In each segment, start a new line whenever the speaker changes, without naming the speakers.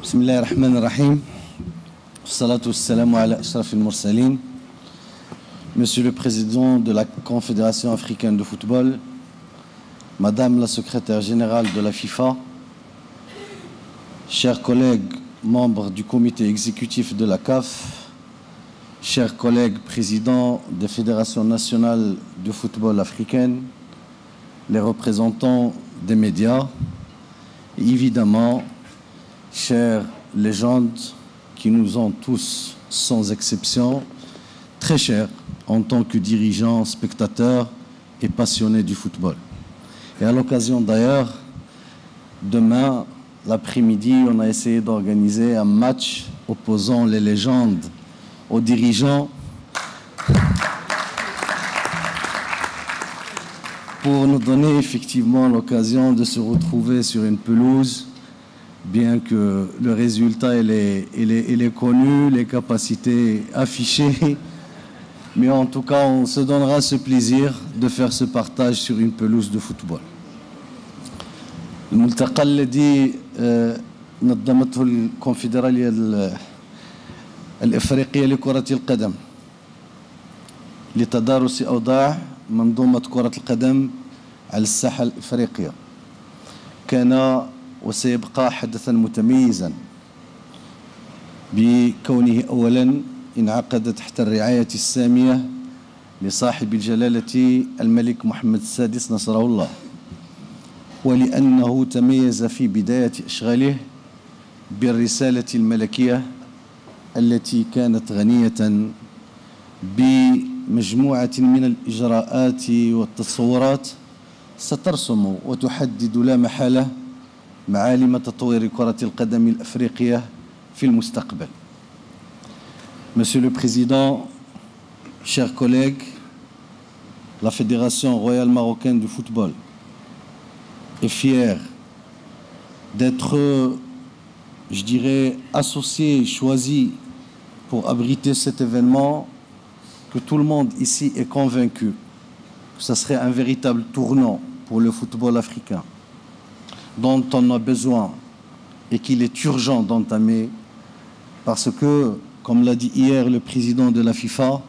بسم الله الرحمن الرحيم والصلاة والسلام على أشرف المرسلين. Monsieur le Président de la Confédération africaine de football, Madame la Secrétaire générale de la FIFA, chers collègues membres du comité exécutif de la CAF, chers collègues présidents des fédérations nationales de football africaines, les représentants des médias, et évidemment, chères légendes qui nous ont tous, sans exception, très chers en tant que dirigeants, spectateurs et passionnés du football. Et à l'occasion d'ailleurs, demain, l'après-midi, on a essayé d'organiser un match opposant les légendes aux dirigeants pour nous donner effectivement l'occasion de se retrouver sur une pelouse, bien que le résultat il est connu, les capacités affichées, mais en tout cas on se donnera ce plaisir de faire ce partage sur une pelouse de football. الملتقى الذي نظمته الكونفدرالية الإفريقية لكرة القدم لتدارس أوضاع منظومة كرة القدم على الساحة الإفريقية كان وسيبقى حدثا متميزا بكونه أولا انعقد تحت الرعاية السامية لصاحب الجلالة الملك محمد السادس نصره الله، ولأنه تميز في بداية إشغاله بالرسالة الملكية التي كانت غنية بمجموعة من الإجراءات والتصورات سترسم وتحدد لا محالة معالم تطوير كرة القدم الأفريقية في المستقبل. Monsieur le Président, chers collègues, la Fédération royale marocaine de football est fière d'être, je dirais, associée, choisie pour abriter cet événement que tout le monde ici est convaincu que ce serait un véritable tournant pour le football africain, dont on a besoin et qu'il est urgent d'entamer parce que, comme l'a dit hier le président de la FIFA,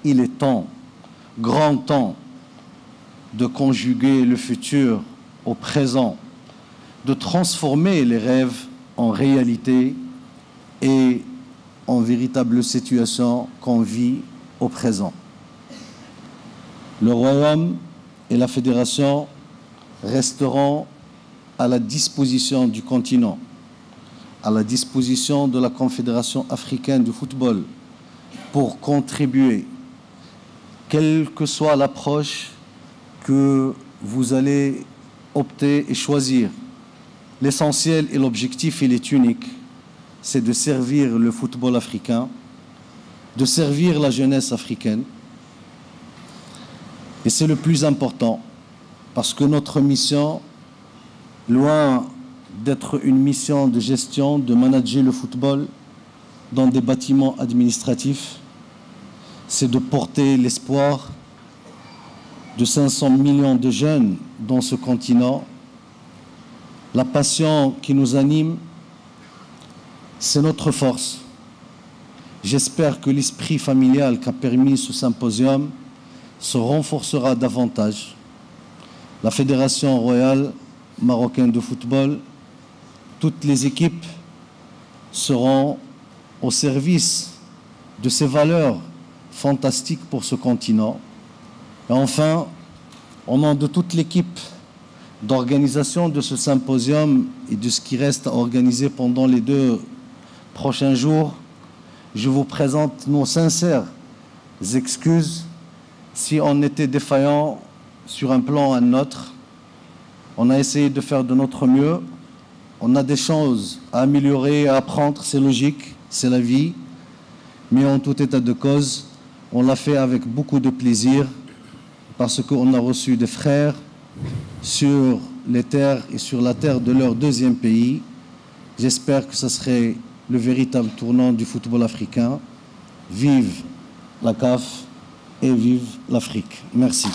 il est temps, grand temps, de conjuguer le futur au présent, de transformer les rêves en réalité et en véritable situation qu'on vit au présent. Le Royaume et la Fédération resteront à la disposition du continent, à la disposition de la Confédération africaine de football pour contribuer, quelle que soit l'approche que vous allez opter et choisir. L'essentiel et l'objectif, il est unique, c'est de servir le football africain, de servir la jeunesse africaine. Et c'est le plus important, parce que notre mission, loin d'être une mission de gestion, de manager le football dans des bâtiments administratifs, c'est de porter l'espoir de 500 millions de jeunes dans ce continent. La passion qui nous anime, c'est notre force. J'espère que l'esprit familial qu'a permis ce symposium se renforcera davantage. La Fédération royale marocaine de football, toutes les équipes seront au service de ces valeurs fantastiques pour ce continent. Et enfin, au nom de toute l'équipe d'organisation de ce symposium et de ce qui reste à organiser pendant les 2 prochains jours, je vous présente nos sincères excuses si on était défaillant sur un plan ou un autre. On a essayé de faire de notre mieux. On a des choses à améliorer, à apprendre, c'est logique, c'est la vie. Mais en tout état de cause, on l'a fait avec beaucoup de plaisir parce qu'on a reçu des frères sur les terres et sur la terre de leur deuxième pays. J'espère que ce serait le véritable tournant du football africain. Vive la CAF et vive l'Afrique. Merci.